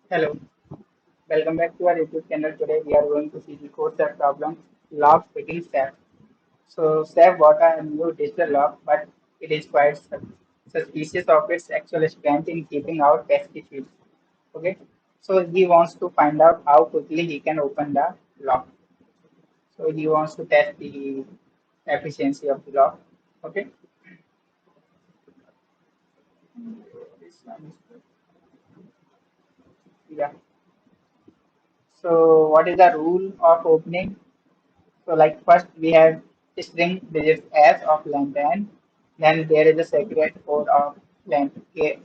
Hello, welcome back to our YouTube channel. Today we are going to see the core set problem lock picking SAP. So SAP bought a new digital lock, but it is quite suspicious of its actual strength in keeping out pesky fields. Okay, so he wants to find out how quickly he can open the lock. So he wants to test the efficiency of the lock. Okay, this one is yeah. So what is the rule of opening? So like first we have string digits S of length n, then there is a secret code of length k,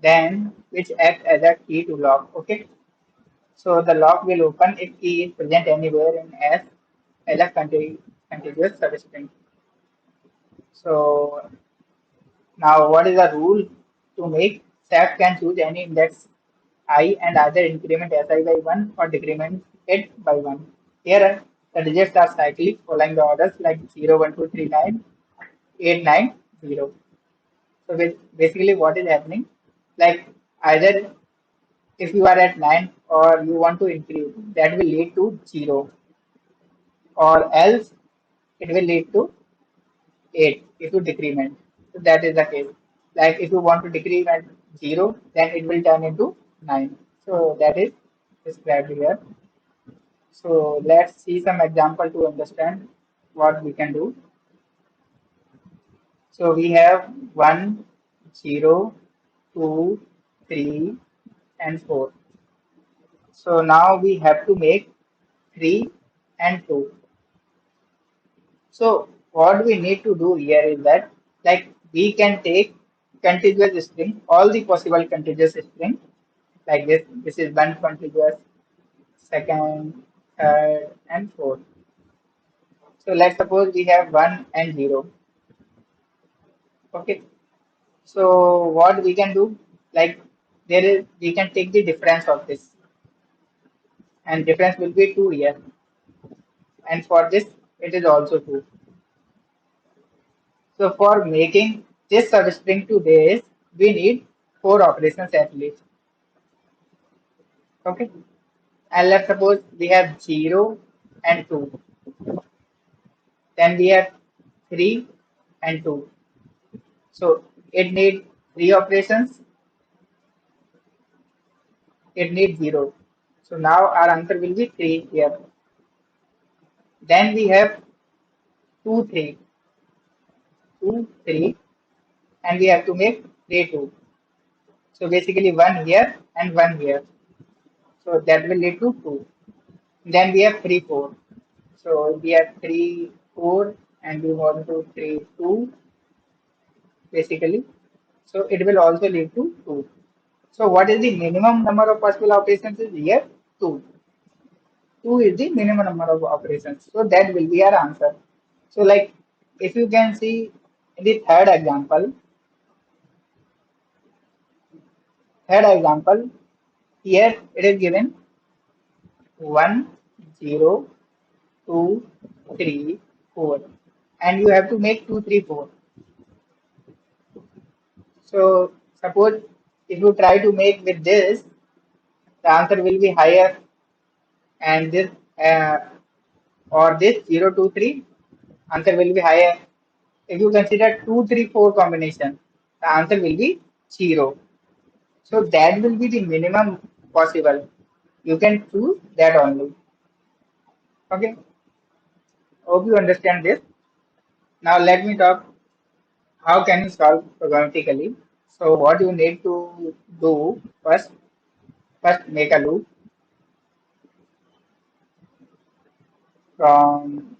then which acts as a key to lock. Okay, so the lock will open if key is present anywhere in S as a contiguous substring. So now what is the rule to make SAP can choose any index I and either increment Si by 1 or decrement it by 1. Here the digits are cyclic following the orders like 0, 1, 2, 3, 9, 8, 9, 0. So basically what is happening, like either if you are at 9 or you want to increase, that will lead to 0, or else it will lead to 8 if you decrement. So that is the case. Like if you want to decrement 0, then it will turn into 9. So that is described here. So let's see some example to understand what we can do. So we have 1, 0, 2, 3, and 4. So now we have to make 3 and 2. So what we need to do here is that, like, we can take contiguous string, all the possible contiguous string, like this. This is one contiguous, second, third, and fourth. So let's suppose we have 1 and 0. Okay. So what we can do, like, there is we can take the difference of this, and difference will be 2 here, and for this it is also 2. So for making this substring to this, we need 4 operations at least. Okay. And let's suppose we have 0 and 2. Then we have 3 and 2. So it needs 3 operations, it needs 0. So now our answer will be 3 here. Then we have 2, 3, 2, 3, and we have to make 3, 2. So basically 1 here and 1 here. So that will lead to 2. Then we have 3, 4. So we have 3, 4, and we want to 3, 2 basically. So it will also lead to 2. So what is the minimum number of possible operations is here? 2. 2 is the minimum number of operations. So that will be our answer. So like if you can see in the third example, here it is given 1, 0, 2, 3, 4, and you have to make 2, 3, 4. So suppose if you try to make with this, the answer will be higher, and this uh, or this 0, 2, 3 answer will be higher. If you consider 2, 3, 4 combination, the answer will be 0. So that will be the minimum possible. You can choose that only. Okay. Hope you understand this. Now let me talk how can you solve programmatically. So what you need to do first make a loop from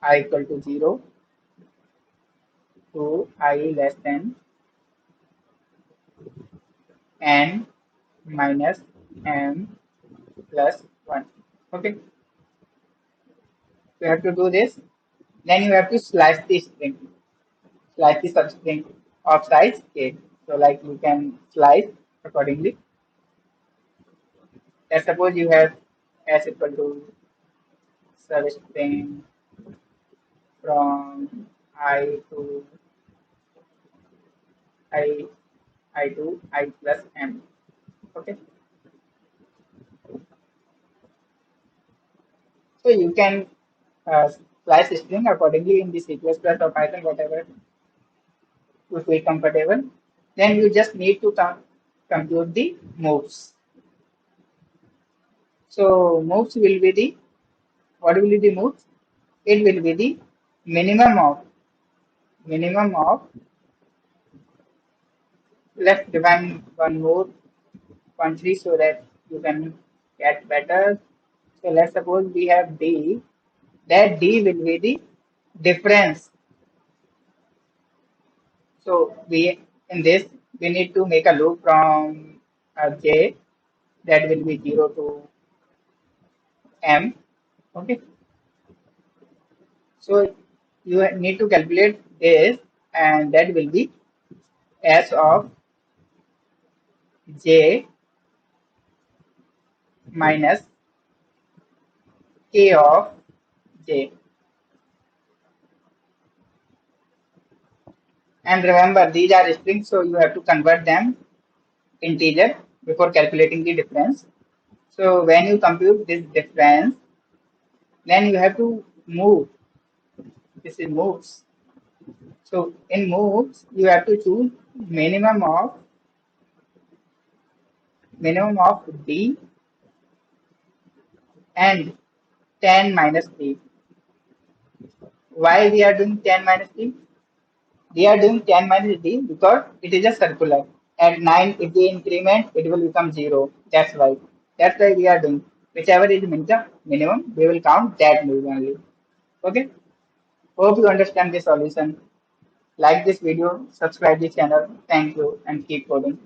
I equal to 0 to I less than n minus m plus 1. Okay, you have to do this. Then you have to slice the substring of size k. So like you can slice accordingly. Let's suppose you have s equal to substring from I to I to I plus m. Okay, so you can slice string accordingly in the C++ or Python, whatever you feel comfortable. Then you just need to compute the moves. So moves will be the, what will be the moves? It will be the minimum of minimum of let's define one more country so that you can get better. So let's suppose we have D, that D will be the difference. So we in this we need to make a loop from J, that will be 0 to M. Okay. So you need to calculate this, and that will be S of J minus K of J. And remember, these are strings, so you have to convert them integer before calculating the difference. So when you compute this difference, then you have to move. This is moves. So in moves, you have to choose minimum of D and 10 minus D. Why we are doing 10 minus D? We are doing 10 minus D because it is a circular. At 9, if we increment, it will become 0. That's why. That's why we are doing. Whichever is minimum, we will count that move only. Okay. Hope you understand the solution. Like this video, subscribe the channel. Thank you and keep coding.